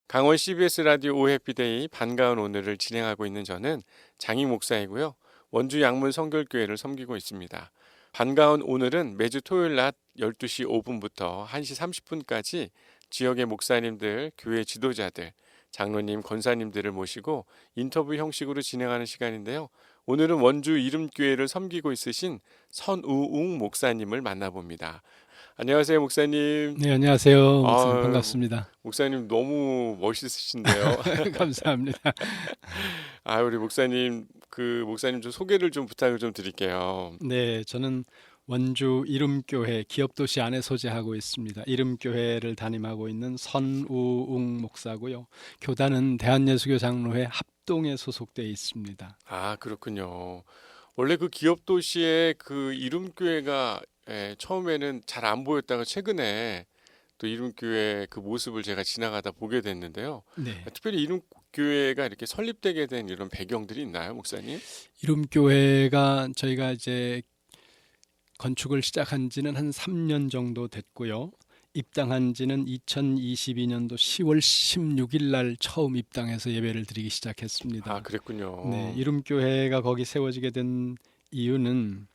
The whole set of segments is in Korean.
강원 CBS 라디오 오해피데이 반가운 오늘을 진행하고 있는 저는 장익 목사이고요. 원주 양문 성결교회를 섬기고 있습니다. 반가운 오늘은 매주 토요일 낮 12시 5분부터 1시 30분까지 지역의 목사님들, 교회 지도자들, 장로님, 권사님들을 모시고 인터뷰 형식으로 진행하는 시간인데요. 오늘은 원주 이름교회를 섬기고 있으신 선우웅 목사님을 만나봅니다. 안녕하세요, 목사님. 네, 안녕하세요. 목사님 아, 반갑습니다. 목사님 너무 멋있으신데요. 감사합니다. 우리 목사님, 목사님 좀 소개를 좀 부탁을 좀 드릴게요. 네, 저는 원주 이름교회 기업도시 안에 소재하고 있습니다. 이름교회를 담임하고 있는 선우웅 목사고요. 교단은 대한예수교 장로회 합동에 소속되어 있습니다. 아, 그렇군요. 원래 그 기업 도시의 그 이름교회가 처음에는 잘 안 보였다가 최근에 또 이름교회 그 모습을 제가 지나가다 보게 됐는데요. 네, 특별히 이름교회가 이렇게 설립되게 된 이런 배경들이 있나요, 목사님? 이름교회가 저희가 이제 건축을 시작한 지는 한 3년 정도 됐고요. 입당한 지는 2022년도 10월 16일 날 처음 입당해서 예배를 드리기 아, 시작했습니다. 네, 그랬군요. 이름교회가 거기 세워지게 된 이유는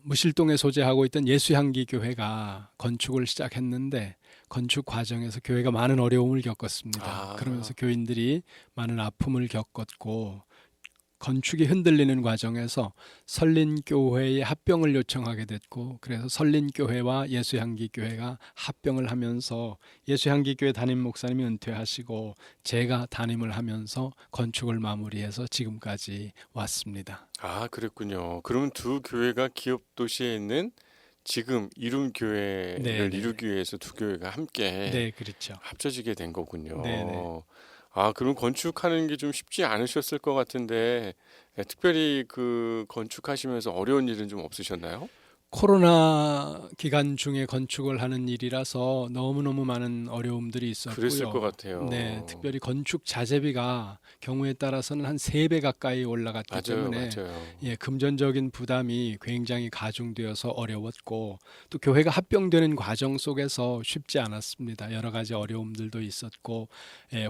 무실동에 소재하고 있던 예수향기 교회가 건축을 시작했는데 건축 과정에서 교회가 많은 어려움을 겪었습니다. 아, 그러면서 교인들이 많은 아픔을 겪었고 건축이 흔들리는 과정에서 설린교회의 합병을 요청하게 됐고, 그래서 설린교회와 예수향기교회가 합병을 하면서 예수향기교회 담임 목사님이 은퇴하시고 제가 담임을 하면서 건축을 마무리해서 지금까지 왔습니다. 그랬군요. 그러면 두 교회가 기업 도시에 있는 지금 네, 이름교회를 네. 이루기 위해서 두 교회가 함께 네, 그렇죠. 합쳐지게 된 네, 네. 거군요. 그럼 건축하는 게 좀 쉽지 않으셨을 것 같은데, 특별히 그 건축하시면서 어려운 일은 좀 없으셨나요? 코로나 기간 중에 건축을 하는 일이라서 너무너무 많은 어려움들이 그랬을 것 있었고요. 네, 같아요. 특별히 건축 자재비가 경우에 따라서는 한 3배 가까이 올라갔기 맞아요, 때문에 맞아요. 금전적인 부담이 굉장히 가중되어서 어려웠고 또 교회가 합병되는 과정 속에서 쉽지 않았습니다. 여러 가지 어려움들도 있었고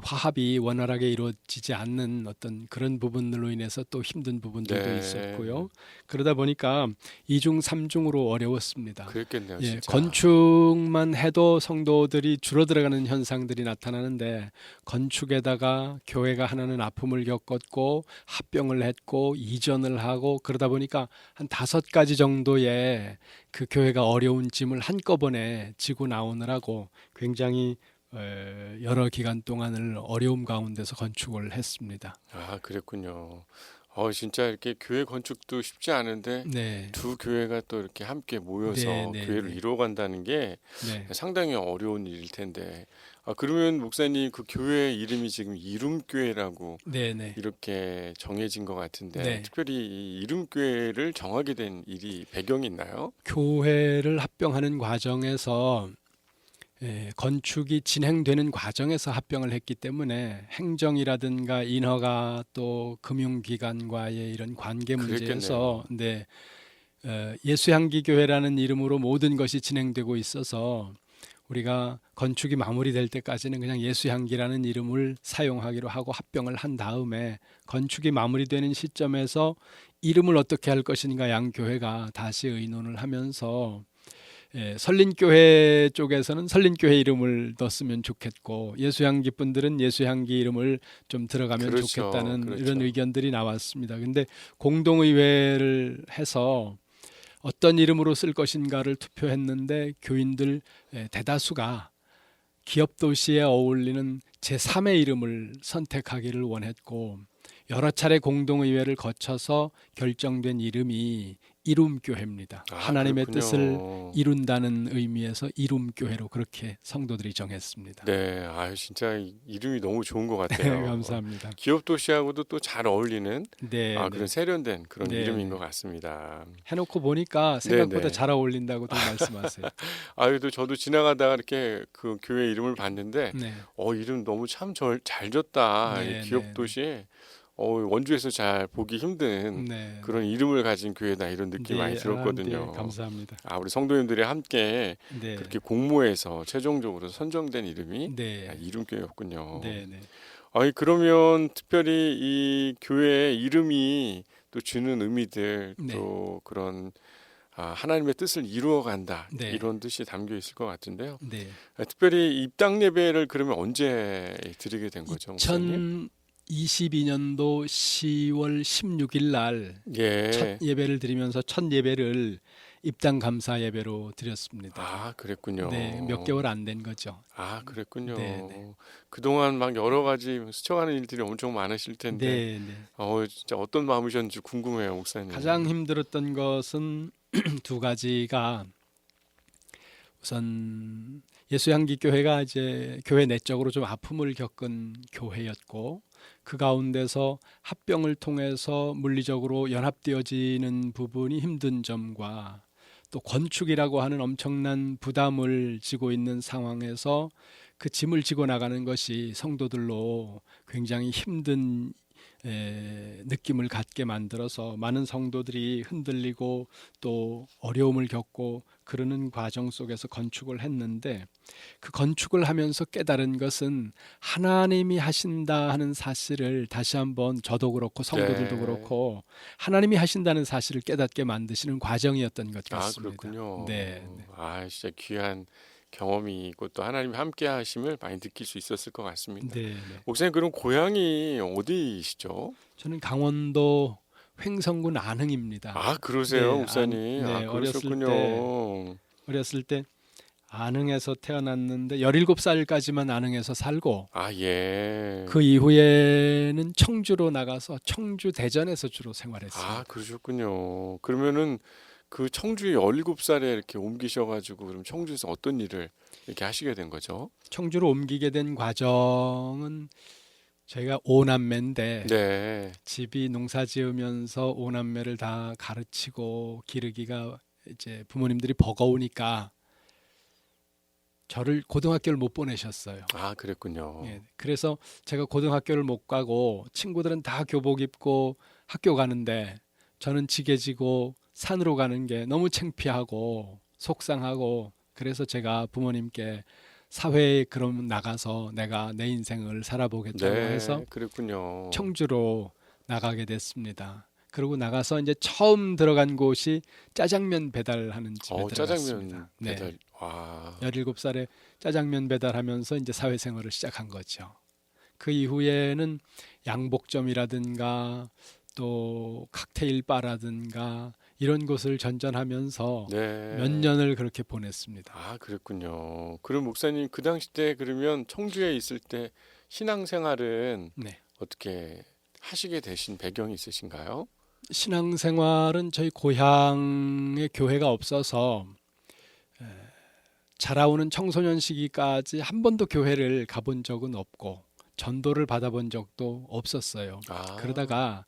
화합이 원활하게 이루어지지 않는 어떤 그런 부분들로 인해서 또 힘든 부분들도 네, 있었고요. 그러다 보니까 이중 삼중으로 어려웠습니다. 그랬겠네요, 진짜. 건축만 해도 성도들이 줄어들어가는 현상들이 나타나는데 건축에다가 교회가 하나는 아픔을 겪었고 합병을 했고 이전을 하고 그러다 보니까 한 5가지 정도의 그 교회가 어려운 짐을 한꺼번에 지고 나오느라고 굉장히 여러 기간 동안을 어려움 가운데서 건축을 했습니다. 그랬군요. 진짜 이렇게 교회 건축도 쉽지 않은데 네, 두 교회가 또 이렇게 함께 네, 모여서 네, 교회를 네, 이루어간다는 게 네, 상당히 어려운 일일 텐데. 그러면 목사님 그 교회 이름이 지금 이름교회라고 네, 네, 이렇게 정해진 것 같은데 네. 특별히 이 이름교회를 정하게 된 일이 배경이 있나요? 교회를 합병하는 과정에서 건축이 진행되는 과정에서 합병을 했기 때문에 행정이라든가 인허가 또 금융기관과의 이런 관계 문제에서 그랬겠네요. 예수향기교회라는 이름으로 모든 것이 진행되고 있어서 우리가 건축이 마무리될 때까지는 그냥 예수향기라는 이름을 사용하기로 하고 합병을 한 다음에 건축이 마무리되는 시점에서 이름을 어떻게 할 것인가 양 교회가 다시 의논을 하면서 설린교회 쪽에서는 설린교회 이름을 넣었으면 좋겠고 예수향기 분들은 예수향기 이름을 좀 들어가면 그렇죠. 좋겠다는 이런 그렇죠. 의견들이 나왔습니다. 근데 공동의회를 해서 어떤 이름으로 쓸 것인가를 투표했는데 교인들 대다수가 기업 도시에 어울리는 제3의 이름을 선택하기를 원했고 여러 차례 공동의회를 거쳐서 결정된 이름이 이룸교회입니다. 하나님의 뜻을 그렇군요. 이룬다는 의미에서 이룸교회로 그렇게 성도들이 정했습니다. 네, 진짜 이름이 너무 좋은 것 네, 같아요. 감사합니다. 기업 도시하고도 또 잘 어울리는 네, 그런 네, 세련된 그런 네, 이름인 것 네. 같습니다. 해놓고 보니까 생각보다 네네. 잘 어울린다고들 말씀하세요. 그래도 저도 지나가다가 이렇게 그 교회 이름을 봤는데, 네, 이름 너무 참 잘 졌다. 이 네, 기업 네, 네. 도시에, 원주에서 잘 보기 힘든 네. 그런 이름을 가진 교회다 이런 느낌이 많이 네, 들었거든요. 네, 감사합니다. 우리 성도님들이 함께 네. 그렇게 공모해서 최종적으로 선정된 이름이 네. 이름교회였군요. 네, 네. 그러면 특별히 이 교회의 이름이 또 주는 의미들 네. 또 그런 하나님의 뜻을 이루어간다 네. 이런 뜻이 담겨 있을 것 같은데요. 네. 특별히 입당 예배를 그러면 언제 드리게 된 거죠, 목사님? 2022년도 10월 16일 날 첫 예. 예배를 드리면서 첫 예배를 입당 감사 예배로 드렸습니다. 그랬군요. 네, 몇 개월 안 된 거죠. 그랬군요. 네, 네. 그동안 막 여러 가지 스쳐가는 일들이 엄청 많으실 텐데, 네, 네. 진짜 어떤 마음이셨는지 궁금해요, 목사님. 가장 힘들었던 것은 두 가지가 우선 예수향기 교회가 이제 교회 내적으로 좀 아픔을 겪은 교회였고 그 가운데서 합병을 통해서 물리적으로 연합되어지는 부분이 힘든 점과 또 건축이라고 하는 엄청난 부담을 지고 있는 상황에서 그 짐을 지고 나가는 것이 성도들로 굉장히 힘든 느낌을 갖게 만들어서 많은 성도들이 흔들리고 또 어려움을 겪고 그러는 과정 속에서 건축을 했는데 그 건축을 하면서 깨달은 것은 하나님이 하신다 하는 사실을 다시 한번 저도 그렇고 성도들도 네. 그렇고 하나님이 하신다는 사실을 깨닫게 만드시는 과정이었던 것 같습니다. 그렇군요. 네, 네. 진짜 귀한 경험이고 또 하나님이 함께 하심을 많이 느낄 수 있었을 것 같습니다. 네, 네. 목사님 그럼 고향이 어디시죠? 저는 강원도 횡성군 안흥입니다. 그러세요, 네, 목사님. 네, 그러셨군요. 어렸을 때 안흥에서 태어났는데 17살까지만 안흥에서 살고 예. 그 이후에는 청주로 나가서 청주 대전에서 주로 생활했습니다. 그러셨군요. 그러면은 그 청주에 17살에 이렇게 옮기셔가지고 그럼 청주에서 어떤 일을 이렇게 하시게 된 거죠? 청주로 옮기게 된 과정은 저희가 5남매인데 네. 집이 농사 지으면서 5남매를 다 가르치고 기르기가 이제 부모님들이 버거우니까 저를 고등학교를 못 보내셨어요. 그랬군요. 예, 그래서 제가 고등학교를 못 가고 친구들은 다 교복 입고 학교 가는데 저는 지게 지고 산으로 가는 게 너무 창피하고 속상하고 그래서 제가 부모님께 사회에 그럼 나가서 내가 내 인생을 살아보겠다고 해서 그랬군요. 청주로 나가게 됐습니다. 그리고 나가서 이제 처음 들어간 곳이 짜장면 배달하는 집에 들어갔습니다. 짜장면 배달. 와. 17살에 짜장면 배달하면서 이제 사회생활을 시작한 거죠. 그 이후에는 양복점이라든가 또 칵테일 바라든가 이런 곳을 전전하면서 네. 몇 년을 그렇게 보냈습니다. 그랬군요. 그럼 목사님 그 당시 때 그러면 청주에 있을 때 신앙생활은 네. 어떻게 하시게 되신 배경이 있으신가요? 신앙생활은 저희 고향에 교회가 없어서 자라오는 청소년 시기까지 한 번도 교회를 가본 적은 없고 전도를 받아본 적도 없었어요. 그러다가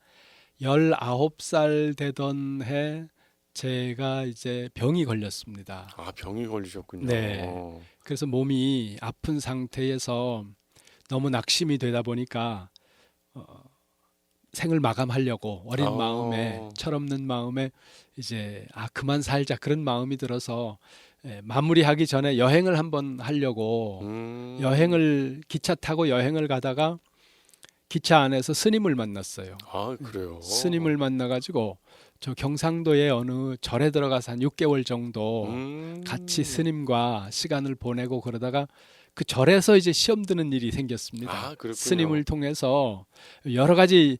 19살 되던 해 제가 이제 병이 걸렸습니다. 병이 걸리셨군요. 네. 그래서 몸이 아픈 상태에서 너무 낙심이 되다 보니까 생을 마감하려고 어린 마음에 철없는 마음에 이제 그만 살자 그런 마음이 들어서 마무리하기 전에 여행을 한번 하려고 여행을 기차 타고 여행을 가다가 기차 안에서 스님을 만났어요. 그래요? 스님을 만나가지고 저 경상도의 어느 절에 들어가서 한 6개월 정도 같이 스님과 시간을 보내고 그러다가 그 절에서 이제 시험 드는 일이 생겼습니다. 그렇군요. 스님을 통해서 여러 가지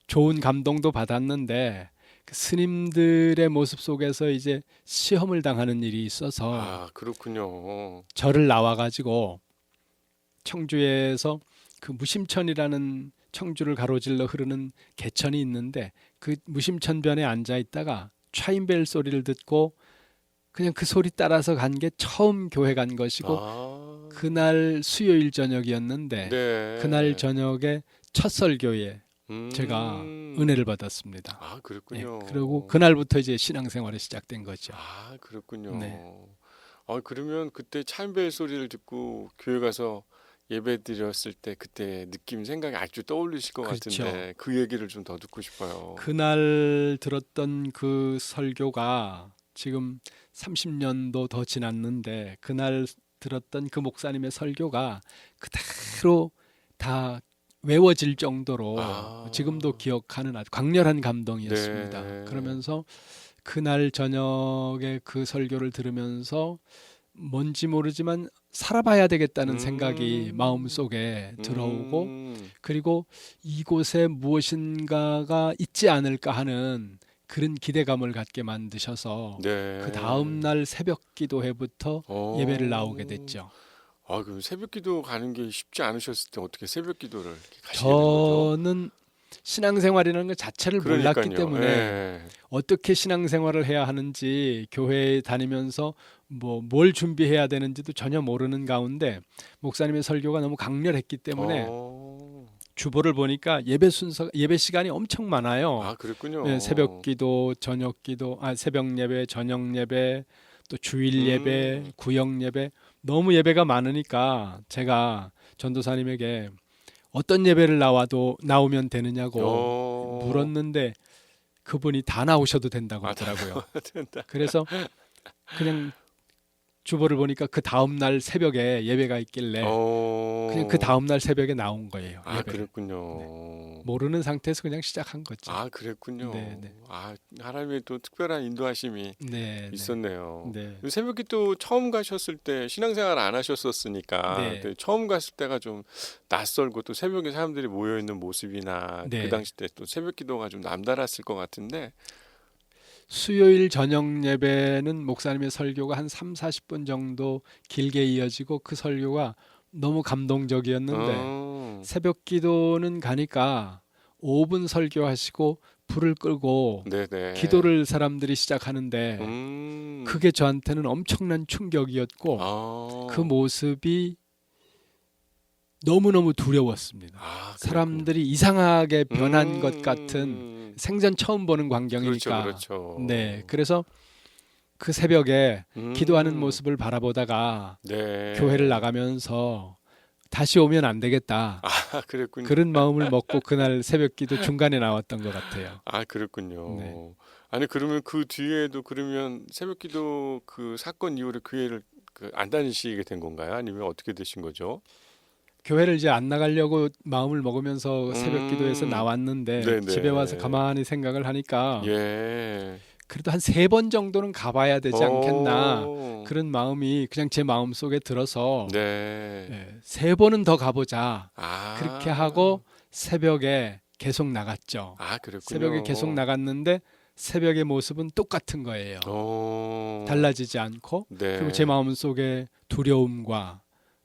좋은 감동도 받았는데 그 스님들의 모습 속에서 이제 시험을 당하는 일이 있어서 그렇군요. 절을 나와가지고 청주에서 그 무심천이라는 청주를 가로질러 흐르는 개천이 있는데 그 무심천변에 앉아 있다가 차인벨 소리를 듣고 그냥 그 소리 따라서 간 게 처음 교회 간 것이고 그날 수요일 저녁이었는데 네. 그날 저녁에 첫 설교에 제가 은혜를 받았습니다. 그렇군요. 그리고 그날부터 이제 신앙생활이 시작된 거죠. 그렇군요. 네. 그러면 그때 차인벨 소리를 듣고 교회 가서 예배 드렸을 때 그때 느낌 생각이 아직도 떠올리실 것 그렇죠. 같은데 그 얘기를 좀 더 듣고 싶어요. 그날 들었던 그 설교가 지금 30년도 더 지났는데 그날 들었던 그 목사님의 설교가 그대로 다 외워질 정도로 아, 지금도 기억하는 아주 강렬한 감동이었습니다. 네. 그러면서 그날 저녁에 그 설교를 들으면서 뭔지 모르지만 살아봐야 되겠다는 생각이 음, 마음속에 들어오고 음, 그리고 이곳에 무엇인가가 있지 않을까 하는 그런 기대감을 갖게 만드셔서 그 다음 네. 날 새벽 기도회부터 예배를 나오게 어, 됐죠. 아, 그럼 새벽 기도 가는 게 쉽지 않으셨을 때 어떻게 새벽 기도를 이렇게 가시게 된 거죠? 저는 신앙생활이라는 것 자체를 몰랐기 그러니까요. 때문에 예. 어떻게 신앙생활을 해야 하는지 교회에 다니면서 뭐 뭘 준비해야 되는지도 전혀 모르는 가운데 목사님의 설교가 너무 강렬했기 때문에 어, 주보를 보니까 예배 순서 예배 시간이 엄청 많아요. 아, 네, 새벽 그랬군요. 기도, 저녁 기도, 새벽 예배, 저녁 예배, 또 주일 예배, 음, 구역 예배 너무 예배가 많으니까 제가 전도사님에게 어떤 예배를 나와도 나오면 되느냐고 어, 물었는데 그분이 다 나오셔도 된다고 아, 다 그러더라고요. 된다. 그래서 그냥 주보를 보니까 그 다음 날 새벽에 예배가 있길래 그냥 그 어, 다음 날 새벽에 나온 거예요, 아, 예배를. 네. 그랬군요. 모르는 상태에서 그냥 시작한 거죠. 아, 네, 그랬군요. 네. 아, 하나님의 또 특별한 인도하심이 네, 네. 있었네요. 네. 새벽 기도 처음 가셨을 때 신앙생활 안 하셨었으니까 네. 네, 처음 갔을 때가 좀 낯설고 또 새벽에 사람들이 모여 있는 모습이나 그 네. 당시 때 또 새벽 기도가 좀 남달랐을 것 같은데 수요일 저녁 예배는 목사님의 설교가 한 3, 40분 정도 길게 이어지고 그 설교가 너무 감동적이었는데 어, 새벽 기도는 가니까 5분 설교하시고 불을 끄고 네네. 기도를 사람들이 시작하는데 음, 그게 저한테는 엄청난 충격이었고 그 아, 모습이 너무너무 두려웠습니다. 아, 그랬군요. 사람들이 이상하게 변한 것 같은 음, 생전 처음 보는 그렇죠, 광경이니까. 네. 그렇죠. 그래서 그 새벽에 기도하는 음, 모습을 바라보다가 교회를 네. 나가면서 다시 오면 안 되겠다. 아, 그랬군요. 그런 마음을 먹고 그날 새벽 기도 중간에 나왔던 것 같아요. 아, 네. 그랬군요. 아니, 그러면 그 뒤에도 그러면 새벽기도 그 사건 이후로 교회를 그안 다니시게 된 건가요? 아니면 어떻게 되신 거죠? 교회를 이제 안 나가려고 마음을 먹으면서 새벽 기도에서 음, 나왔는데 집에 와서 네네. 가만히 생각을 하니까 예. 그래도 한 세 번 정도는 가봐야 되지 않겠나 어, 그런 마음이 그냥 제 마음 속에 들어서 네. 세 번은 더 가보자 그렇게 아, 하고 새벽에 계속 나갔죠. 아, 새벽에 계속 그랬군요. 나갔는데 새벽의 모습은 똑같은 거예요. 어, 달라지지 않고 그리고 제 네. 마음 속에 두려움과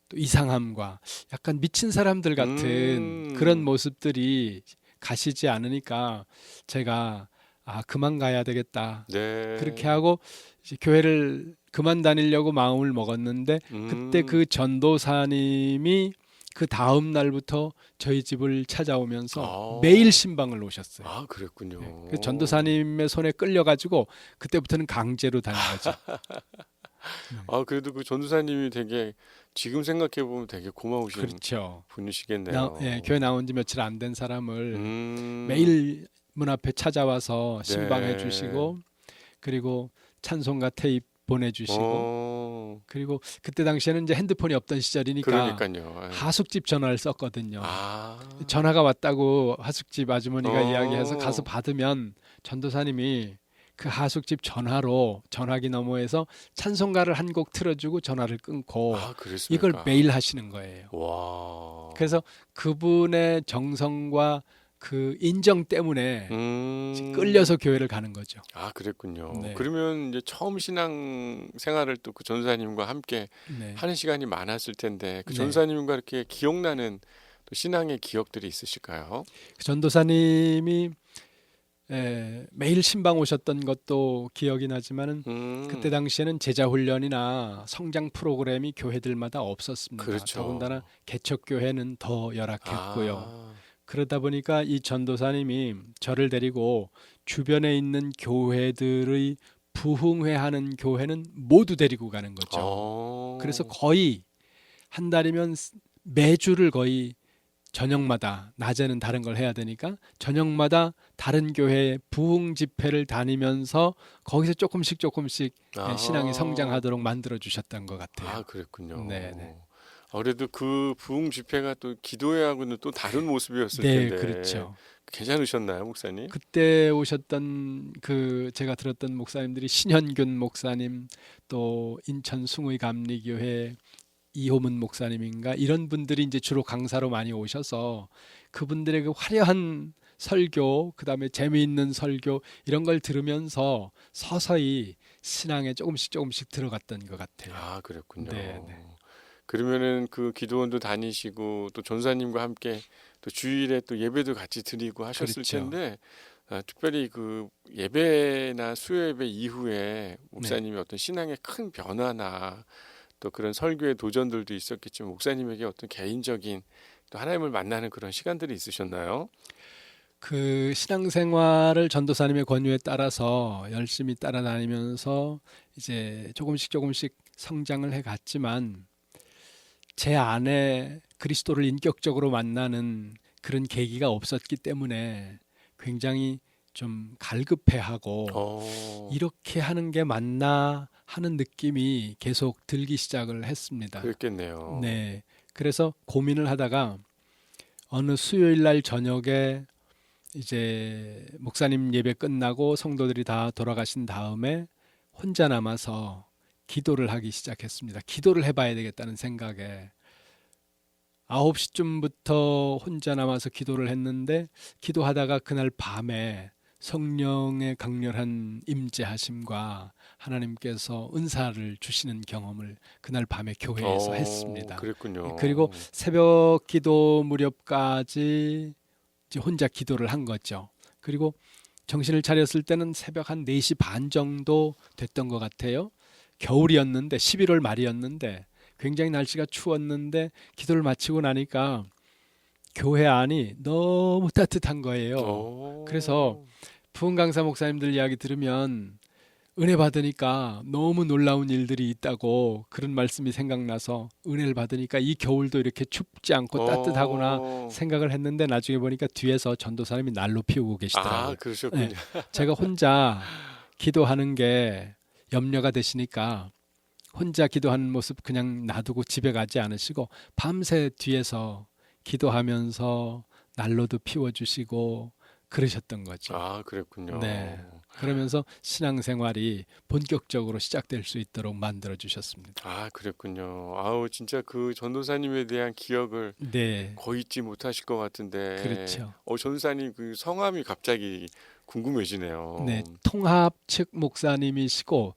또 이상함과 약간 미친 사람들 같은 그런 음, 모습들이 가시지 않으니까 제가 그만 가야 되겠다. 그렇게 네. 하고 이제 교회를 그만 다니려고 마음을 먹었는데 그때 음, 그 전도사님이 그 다음 날부터 저희 집을 찾아오면서 매일 아, 신방을 오셨어요. 아, 예, 그 그랬군요. 전도사님의 손에 끌려가지고 그때부터는 강제로 다닌 거죠. 네. 아, 그래도 그 전도사님이 되게 지금 생각해 보면 되게 고마우신 그렇죠. 분이시겠네요. 교회 나온 지 며칠 안 된 사람을 음, 매일 문 앞에 찾아와서 신방해 네. 주시고 그리고 찬송가 테이프 보내주시고 어, 그리고 그때 당시에는 이제 핸드폰이 없던 시절이니까 그러니까요. 예. 하숙집 전화를 썼거든요. 아, 전화가 왔다고 하숙집 아주머니가 이야기해서 가서 어, 받으면 전도사님이 그 하숙집 전화로 전화기 너머에서 찬송가를 한 곡 틀어주고 전화를 끊고 아, 이걸 그랬습니까? 매일 하시는 거예요. 와, 그래서 그분의 정성과 그 인정 때문에 음, 끌려서 교회를 가는 거죠. 아, 그랬군요. 네, 그러면 이제 처음 신앙 생활을 또 그 전도사님과 함께 네, 하는 시간이 많았을 텐데 그 네. 전도사님과 이렇게 기억나는 또 신앙의 기억들이 있으실까요? 그 전도사님이 매일 신방 오셨던 것도 기억이 나지만은 그때 음, 당시에는 제자 훈련이나 성장 프로그램이 교회들마다 없었습니다. 더군다나 그렇죠. 개척 교회는 더 열악했고요. 아, 그러다 보니까 이 전도사님이 저를 데리고 주변에 있는 교회들의 부흥회하는 교회는 모두 데리고 가는 거죠. 그래서 어, 거의 한 달이면 매주를 거의 저녁마다 낮에는 다른 걸 해야 되니까 저녁마다 다른 교회 부흥 집회를 다니면서 거기서 조금씩 신앙이 성장하도록 만들어 주셨던 것 같아요. 그랬군요. 네네. 아무래도 그 부흥 집회가 또 기도회하고는 또 다른 모습이었을 네, 텐데 그렇죠. 괜찮으셨나요, 목사님? 그때 오셨던 제가 들었던 목사님들이 신현균 목사님, 또 인천 숭의 감리교회 이호문 목사님인가 이런 분들이 이제 주로 강사로 많이 오셔서 그분들의 그 화려한 설교, 그다음에 재미있는 설교 이런 걸 들으면서 서서히 신앙에 조금씩 들어갔던 것 같아요. 그랬군요. 네, 네. 그러면은 그 기도원도 다니시고 또 전사님과 함께 또 주일에 또 예배도 같이 드리고 하셨을 그렇죠. 텐데 특별히 그 예배나 수요 예배 이후에 네. 목사님의 어떤 신앙의 큰 변화나 또 그런 설교의 도전들도 있었겠지만 목사님에게 어떤 개인적인 또 하나님을 만나는 그런 시간들이 있으셨나요? 그 신앙생활을 전도사님의 권유에 따라서 열심히 따라다니면서 이제 조금씩 성장을 해 갔지만 제 안에 그리스도를 인격적으로 만나는 그런 계기가 없었기 때문에 굉장히 좀 갈급해하고 어, 이렇게 하는 게 맞나 하는 느낌이 계속 들기 시작을 했습니다. 그랬겠네요. 네. 그래서 고민을 하다가 어느 수요일 날 저녁에 이제 목사님 예배 끝나고 성도들이 다 돌아가신 다음에 혼자 남아서 기도를 하기 시작했습니다. 기도를 해봐야 되겠다는 생각에 9시쯤부터 혼자 남아서 기도를 했는데 기도하다가 그날 밤에 성령의 강렬한 임재하심과 하나님께서 은사를 주시는 경험을 그날 밤에 교회에서 했습니다. 그랬군요. 그리고 새벽 기도 무렵까지 이제 혼자 기도를 한 거죠. 그리고 정신을 차렸을 때는 새벽 한 4시 반 정도 됐던 것 같아요. 겨울이었는데 11월 말이었는데 굉장히 날씨가 추웠는데 기도를 마치고 나니까 교회 안이 너무 따뜻한 거예요. 그래서 부흥 강사 목사님들 이야기 들으면 은혜 받으니까 너무 놀라운 일들이 있다고 그런 말씀이 생각나서 은혜를 받으니까 이 겨울도 이렇게 춥지 않고 따뜻하구나 생각을 했는데 나중에 보니까 뒤에서 전도사님이 난로 피우고 계시더라고요. 그러셨군요. 네, 제가 혼자 기도하는 게 염려가 되시니까 혼자 기도하는 모습 그냥 놔두고 집에 가지 않으시고 밤새 뒤에서 기도하면서 난로도 피워주시고 그러셨던 거죠. 그랬군요. 네. 그러면서 신앙생활이 본격적으로 시작될 수 있도록 만들어 주셨습니다. 그랬군요. 진짜 그 전도사님에 대한 기억을 네, 거의 잊지 못하실 것 같은데, 그렇죠. 전도사님 그 성함이 갑자기 궁금해지네요. 네, 통합 측 목사님이시고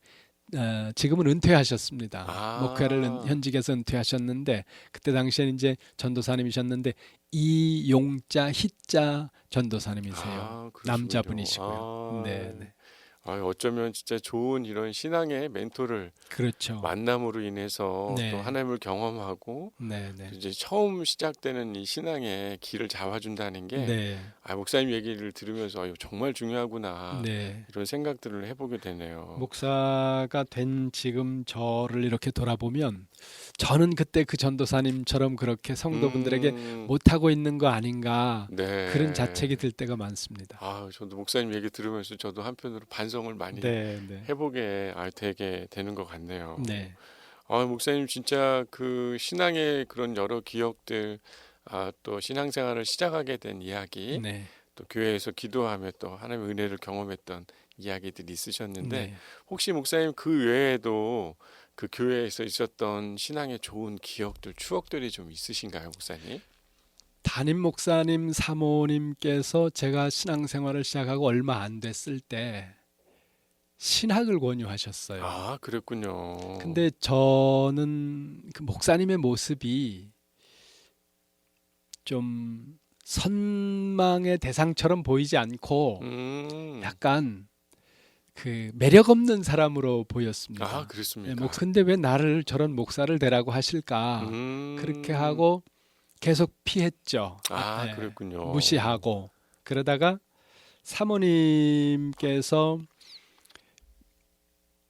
지금은 은퇴하셨습니다. 목회를 현직에서 은퇴하셨는데 그때 당시엔 이제 전도사님이셨는데 이용자 희자 전도사님이세요. 그러시군요. 남자분이시고요. 네, 네. 어쩌면 진짜 좋은 이런 신앙의 멘토를 그렇죠. 만남으로 인해서 네. 또 하나님을 경험하고 네, 네. 이제 처음 시작되는 이 신앙의 길을 잡아준다는 게 네. 목사님 얘기를 들으면서 이거 정말 중요하구나 네. 이런 생각들을 해보게 되네요. 목사가 된 지금 저를 이렇게 돌아보면 저는 그때 그 전도사님처럼 그렇게 성도분들에게 못하고 있는 거 아닌가 네. 그런 자책이 들 때가 많습니다. 저도 목사님 얘기 들으면서 저도 한편으로 반성을 많이 네, 네. 해보게 되게 되는 것 같네요. 네. 목사님 진짜 그 신앙의 그런 여러 기억들, 또 신앙생활을 시작하게 된 이야기, 네. 또 교회에서 기도하며 또 하나님의 은혜를 경험했던 이야기들이 있으셨는데 네. 혹시 목사님 그 외에도 그 교회에서 있었던 신앙의 좋은 기억들, 추억들이 좀 있으신가요, 목사님? 담임 목사님 사모님께서 제가 신앙생활을 시작하고 얼마 안 됐을 때 신학을 권유하셨어요. 그랬군요. 근데 저는 그 목사님의 모습이 좀 선망의 대상처럼 보이지 않고 약간 그 매력 없는 사람으로 보였습니다. 그랬습니까? 근데 왜 나를 저런 목사를 되라고 하실까? 그렇게 하고 계속 피했죠. 네. 그랬군요. 무시하고 그러다가 사모님께서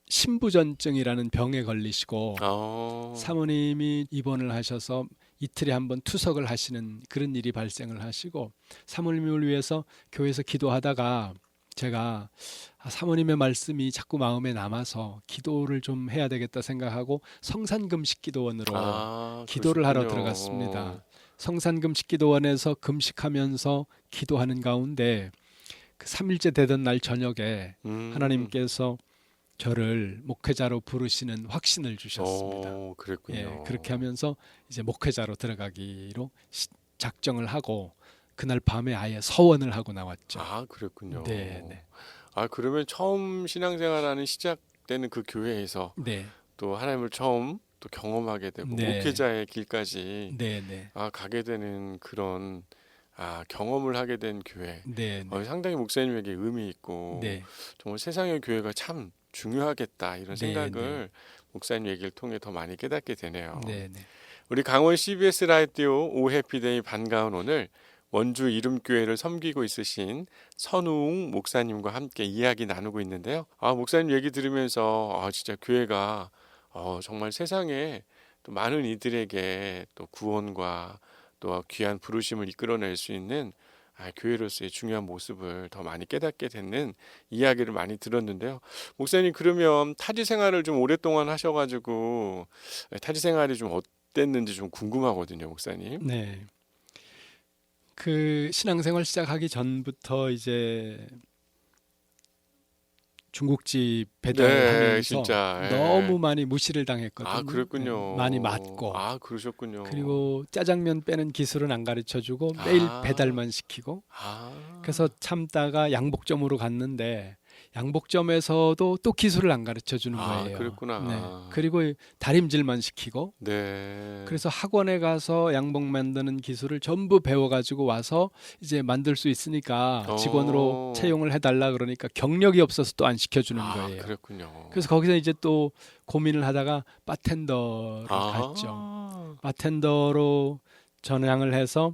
신부전증이라는 병에 걸리시고 사모님이 입원을 하셔서 이틀에 한 번 투석을 하시는 그런 일이 발생을 하시고 사모님을 위해서 교회에서 기도하다가 제가 사모님의 말씀이 자꾸 마음에 남아서 기도를 좀 해야 되겠다 생각하고 성산금식 기도원으로 기도를 하러 그러셨군요. 들어갔습니다. 성산금식 기도원에서 금식하면서 기도하는 가운데 그 3일째 되던 날 저녁에 하나님께서 저를 목회자로 부르시는 확신을 주셨습니다. 그랬군요. 예, 그렇게 하면서 이제 목회자로 들어가기로 작정을 하고 그날 밤에 아예 서원을 하고 나왔죠. 그랬군요. 네, 네, 그러면 처음 신앙생활하는 시작되는 그 교회에서 네, 또 하나님을 처음 또 경험하게 되고 네. 목회자의 길까지 네, 네, 가게 되는 그런 경험을 하게 된 교회. 네, 네, 상당히 목사님에게 의미 있고 네, 정말 세상의 교회가 참 중요하겠다 이런 네, 생각을 목사님 얘기를 통해 더 많이 깨닫게 되네요. 네, 네. 우리 강원 CBS 라디오 오해피데이 반가운 오늘 원주 이름교회를 섬기고 있으신 선우웅 목사님과 함께 이야기 나누고 있는데요. 목사님 얘기 들으면서 진짜 교회가 정말 세상에 또 많은 이들에게 또 구원과 또 귀한 부르심을 이끌어낼 수 있는 교회로서의 중요한 모습을 더 많이 깨닫게 되는 이야기를 많이 들었는데요. 목사님 그러면 타지 생활을 좀 오랫동안 하셔가지고 타지 생활이 좀 어땠는지 좀 궁금하거든요, 목사님. 네. 그 신앙생활 시작하기 전부터 이제 중국집 배달을 네, 하면서 진짜. 너무 많이 무시를 당했거든요. 그랬군요. 예, 많이 맞고 그러셨군요. 그리고 짜장면 빼는 기술은 안 가르쳐주고 매일 배달만 시키고 그래서 참다가 양복점으로 갔는데 양복점에서도 또 기술을 안 가르쳐 주는 거예요. 그랬구나. 네. 그리고 다림질만 시키고 네. 그래서 학원에 가서 양복 만드는 기술을 전부 배워가지고 와서 이제 만들 수 있으니까 직원으로 채용을 해달라 그러니까 경력이 없어서 또 안 시켜주는 거예요. 그랬군요. 그래서 거기서 이제 또 고민을 하다가 바텐더를 갔죠. 바텐더로 전향을 해서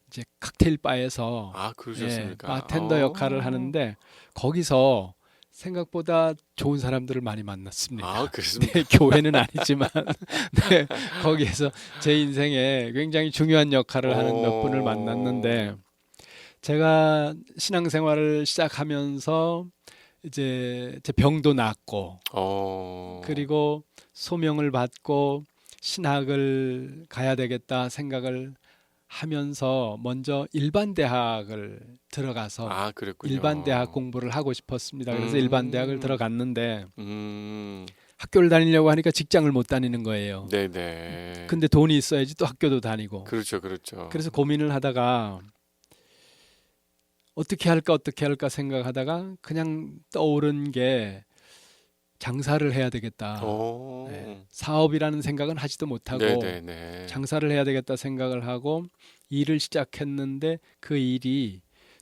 이제 칵테일 바에서 그러셨습니까? 바텐더 역할을 하는데 거기서 생각보다 좋은 사람들을 많이 만났습니다. 그렇습니까? 네, 교회는 아니지만 네, 거기에서 제 인생에 굉장히 중요한 역할을 하는 몇 분을 만났는데 제가 신앙생활을 시작하면서 이제 제 병도 낫고 그리고 소명을 받고 신학을 가야 되겠다 생각을 하면서 먼저 일반 대학을 들어가서 그랬군요. 일반 대학 공부를 하고 싶었습니다. 그래서 일반 대학을 들어갔는데 음, 학교를 다니려고 하니까 직장을 못 다니는 거예요. 네네. 근데 돈이 있어야지 또 학교도 다니고. 그렇죠, 그렇죠. 그래서 고민을 하다가 어떻게 할까 생각하다가 그냥 떠오른 게 장사를 해야 되겠다. 네, 사업이라는 생각은 하지도 못하고 네네네. 장사를 해야 되겠다 생각을 하고 일을 시작했는데 그 일이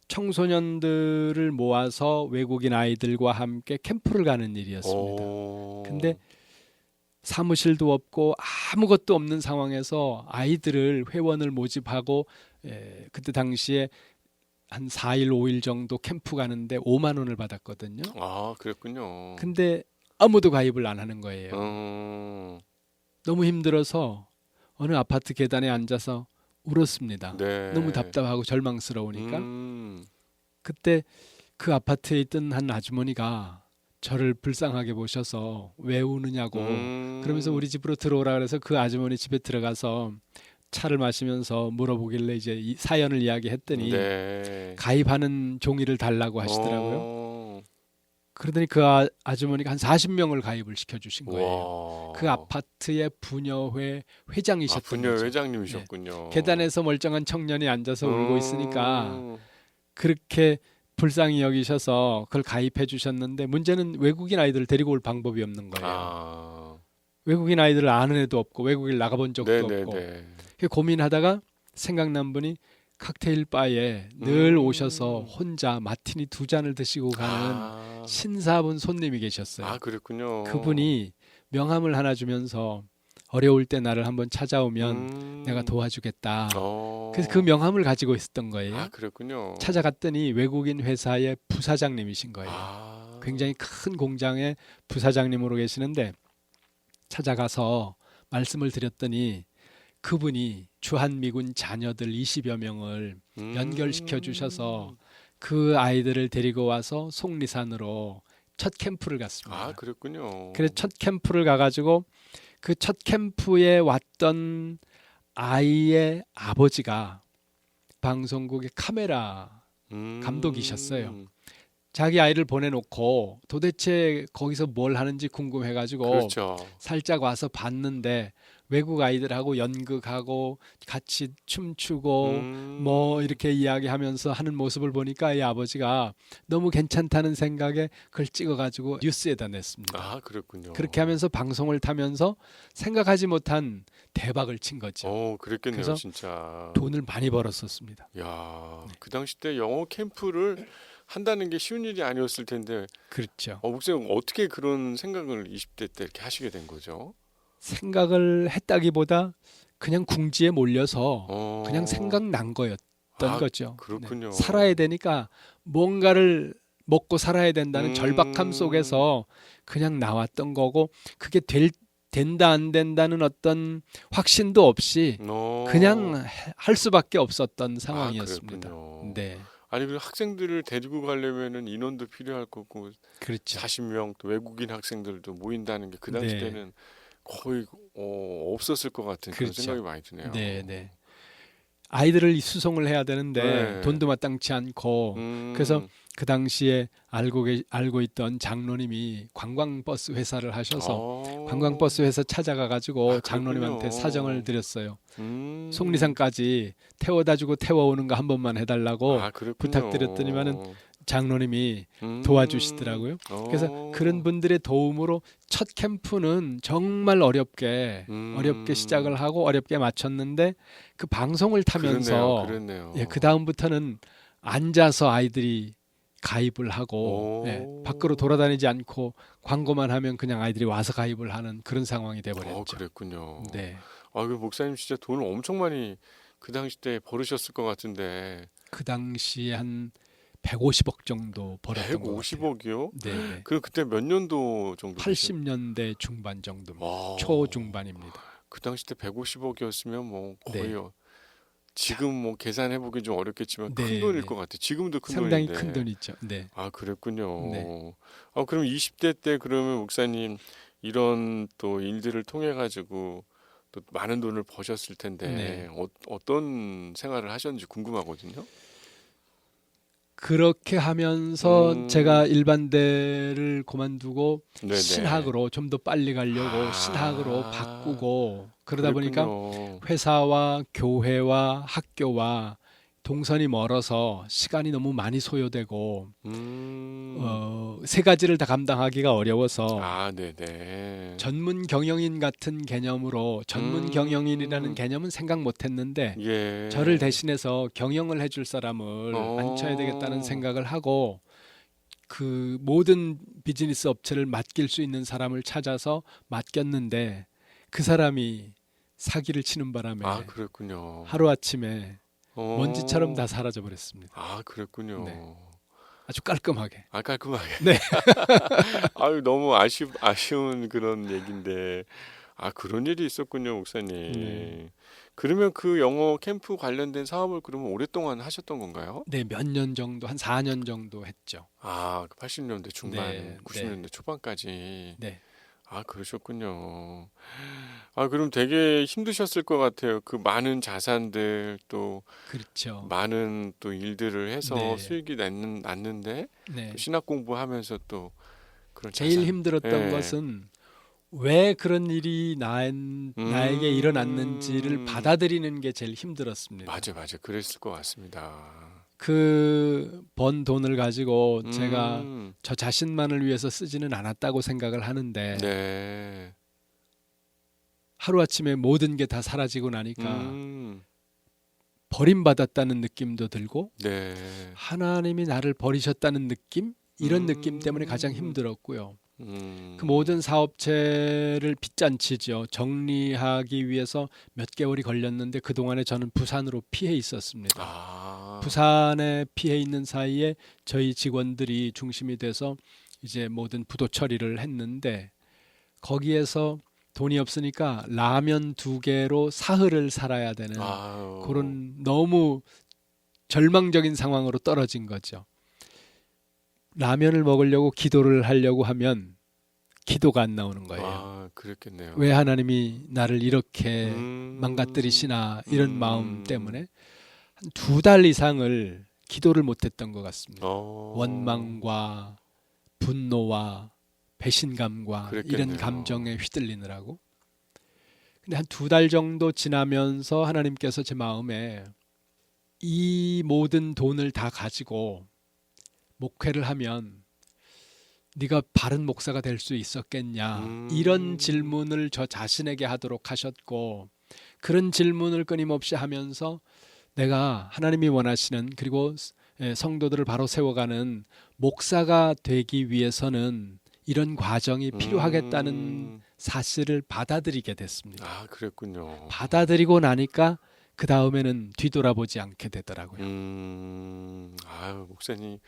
청소년들을 모아서 외국인 아이들과 함께 캠프를 가는 일이었습니다. 근데 사무실도 없고 아무것도 없는 상황에서 아이들을 회원을 모집하고 그때 당시에 한 4일 5일 정도 캠프 가는데 5만 원을 받았거든요. 그랬군요. 근데 아무도 가입을 안 하는 거예요. 너무 힘들어서 어느 아파트 계단에 앉아서 울었습니다. 네. 너무 답답하고 절망스러우니까. 그때 그 아파트에 있던 한 아주머니가 저를 불쌍하게 보셔서 왜 우느냐고 그러면서 우리 집으로 들어오라 그래서 그 아주머니 집에 들어가서 차를 마시면서 물어보길래 이제 이 사연을 이야기했더니 네. 가입하는 종이를 달라고 하시더라고요. 그러더니 그 아주머니가 한 40명을 가입을 시켜주신 거예요. 그 아파트의 부녀회 회장이셨던 부녀회 거죠. 회장님이셨군요. 계단에서 멀쩡한 청년이 앉아서 울고 있으니까 그렇게 불쌍히 여기셔서 그걸 가입해 주셨는데 문제는 외국인 아이들을 데리고 올 방법이 없는 거예요. 외국인 아이들을 아는 애도 없고 외국인 나가본 적도 없고 고민하다가 생각난 분이 칵테일 바에 늘 오셔서 혼자 마티니 2잔을 드시고 가는 신사분 손님이 계셨어요. 그랬군요. 그분이 명함을 하나 주면서 어려울 때 나를 한번 찾아오면 내가 도와주겠다. 그래서 그 명함을 가지고 있었던 거예요. 그랬군요. 찾아갔더니 외국인 회사의 부사장님이신 거예요. 굉장히 큰 공장의 부사장님으로 계시는데 찾아가서 말씀을 드렸더니 그분이 주한미군 자녀들 20여 명을 연결시켜 주셔서 음. 그 아이들을 데리고 와서 속리산으로 첫 캠프를 갔습니다. 아, 그랬군요. 그래서 첫 캠프를 가가지고 그 첫 캠프에 왔던 아이의 아버지가 방송국의 카메라 감독이셨어요. 자기 아이를 보내놓고 도대체 거기서 뭘 하는지 궁금해가지고 그렇죠. 살짝 와서 봤는데 외국 아이들하고 연극하고 같이 춤추고 뭐 이렇게 이야기하면서 하는 모습을 보니까 이 아버지가 너무 괜찮다는 생각에 그걸 찍어가지고 뉴스에다 냈습니다. 아, 그랬군요. 그렇게 하면서 방송을 타면서 생각하지 못한 대박을 친 거죠. 그랬겠네요, 그래서 진짜. 돈을 많이 벌었었습니다. 야, 그 당시 때 영어 캠프를 한다는 게 쉬운 일이 아니었을 텐데, 그렇죠. 목사님 어떻게 그런 생각을 20대 때 이렇게 하시게 된 거죠? 생각을 했다기보다 그냥 궁지에 몰려서 어, 그냥 생각난 거였던 아, 거죠. 그렇군요. 네. 살아야 되니까 뭔가를 먹고 살아야 된다는 절박함 속에서 그냥 나왔던 거고 그게 된다 안 된다는 어떤 확신도 없이 그냥 할 수밖에 없었던 상황이었습니다. 그랬군요. 네, 아니, 그 학생들을 데리고 가려면은 인원도 필요할 거고, 그렇죠. 40명 또 외국인 학생들도 모인다는 게 그 당시 네. 때는 거의 없었을 것 같은 그런 그렇죠. 생각이 많이 드네요. 네, 네. 아이들을 수송을 해야 되는데 네. 돈도 마땅치 않고 그래서 그 당시에 알고 있던 장로님이 관광버스 회사를 하셔서 관광버스 회사 찾아가 가지고 장로님한테 사정을 드렸어요. 속리산까지 태워다 주고 태워오는 거 한 번만 해달라고 부탁드렸더니만은 장로님이 도와주시더라고요. 그래서 그런 분들의 도움으로 첫 캠프는 정말 어렵게 시작을 하고 어렵게 마쳤는데 그 방송을 타면서 그랬네요. 예, 그 다음부터는 앉아서 아이들이 가입을 하고 예, 밖으로 돌아다니지 않고 광고만 하면 그냥 아이들이 와서 가입을 하는 그런 상황이 돼버렸죠. 그랬군요. 네, 그 목사님 진짜 돈을 엄청 많이 그 당시 때 벌으셨을 것 같은데. 그 당시에 한 150억 정도 벌었던 것 같아요. 150억이요? 네, 네. 그때 몇 년도 정도? 80년대 중반 정도입니다. 와, 초중반입니다. 그 당시 때 150억이었으면 뭐 거의 네. 지금 뭐 계산해 보기 좀 어렵겠지만 큰 네, 돈일 네. 것 같아요. 지금도 큰 상당히 돈인데. 큰 돈이죠. 네. 아, 그랬군요. 네. 그럼 20대 때 그러면 목사님 이런 또 일들을 통해 가지고 또 많은 돈을 버셨을 텐데 네. 어떤 생활을 하셨는지 궁금하거든요. 그렇게 하면서 음. 제가 일반대를 그만두고 네네. 신학으로 좀 더 빨리 가려고 아. 신학으로 바꾸고 그러다 보니까 그랬군요. 회사와 교회와 학교와 동선이 멀어서 시간이 너무 많이 소요되고 세 가지를 다 감당하기가 어려워서 네네. 전문 경영인 같은 개념으로 전문 경영인이라는 개념은 생각 못 했는데 예. 저를 대신해서 경영을 해줄 사람을 앉혀야 되겠다는 생각을 하고 그 모든 비즈니스 업체를 맡길 수 있는 사람을 찾아서 맡겼는데 그 사람이 사기를 치는 바람에 그랬군요. 하루아침에 먼지처럼 다 사라져 버렸습니다. 그랬군요. 네. 아주 깔끔하게. 깔끔하게. 네. 너무 아쉬운 그런 얘기인데. 그런 일이 있었군요, 목사님. 네. 그러면 그 영어 캠프 관련된 사업을 그러면 오랫동안 하셨던 건가요? 네, 몇 년 정도, 한 4년 정도 했죠. 80년대 중반, 네, 90년대 초반까지. 네. 그러셨군요. 그럼 되게 힘드셨을 것 같아요. 그 많은 자산들 또 그렇죠. 많은 또 일들을 해서 네. 수익이 났는데 네. 또 신학 공부하면서 또 그런 제일 자산. 힘들었던 예. 것은 왜 그런 일이 나에게 일어났는지를 받아들이는 게 제일 힘들었습니다. 맞아. 그랬을 것 같습니다. 그 번 돈을 가지고 제가 음. 저 자신만을 위해서 쓰지는 않았다고 생각을 하는데 네. 하루아침에 모든 게 다 사라지고 나니까 버림받았다는 느낌도 들고 네. 하나님이 나를 버리셨다는 느낌? 이런 느낌 때문에 가장 힘들었고요. 그 모든 사업체를 빚잔치죠. 정리하기 위해서 몇 개월이 걸렸는데 그동안에 저는 부산으로 피해 있었습니다. 부산에 피해 있는 사이에 저희 직원들이 중심이 돼서 이제 모든 부도 처리를 했는데 거기에서 돈이 없으니까 라면 2개로 사흘을 살아야 되는 아유. 그런 너무 절망적인 상황으로 떨어진 거죠. 라면을 먹으려고 기도를 하려고 하면 기도가 안 나오는 거예요. 아, 그랬겠네요. 왜 하나님이 나를 이렇게 음. 망가뜨리시나 이런 음. 마음 때문에 한 2달 이상을 기도를 못했던 것 같습니다. 어. 원망과 분노와 배신감과 이런 그랬겠네요. 감정에 휘둘리느라고. 근데 한 2달 정도 지나면서 하나님께서 제 마음에 이 모든 돈을 다 가지고 목회를 하면 네가 바른 목사가 될 수 있었겠냐 이런 질문을 저 자신에게 하도록 하셨고, 그런 질문을 끊임없이 하면서 내가 하나님이 원하시는 그리고 성도들을 바로 세워가는 목사가 되기 위해서는 이런 과정이 필요하겠다는 사실을 받아들이게 됐습니다. 아, 그랬군요. 받아들이고 나니까 그 다음에는 뒤돌아보지 않게 되더라고요. 아유, 목사님,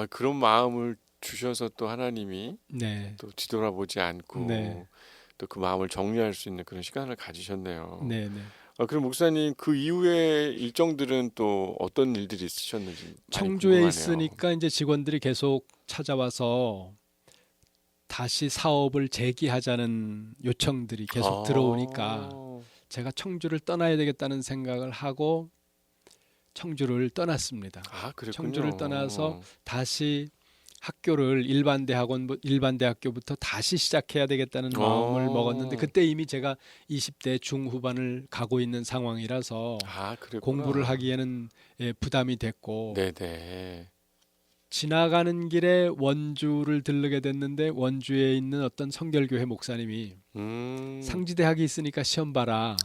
그런 마음을 주셔서 또 하나님이 네, 또 뒤돌아보지 않고 네, 또 그 마음을 정리할 수 있는 그런 시간을 가지셨네요. 네, 네. 그럼 목사님 그 이후에 일정들은 또 어떤 일들이 있으셨는지 많이 청주에 궁금하네요. 있으니까 이제 직원들이 계속 찾아와서 다시 사업을 재기하자는 요청들이 계속 들어오니까 제가 청주를 떠나야 되겠다는 생각을 하고 청주를 떠났습니다. 그랬군요. 청주를 떠나서 다시 학교를 일반 대학교부터 다시 시작해야 되겠다는 마음을 먹었는데 그때 이미 제가 20대 중후반을 가고 있는 상황이라서 그랬구나. 공부를 하기에는 부담이 됐고, 네네. 지나가는 길에 원주를 들르게 됐는데 원주에 있는 어떤 성결교회 목사님이 상지대학이 있으니까 시험 봐라.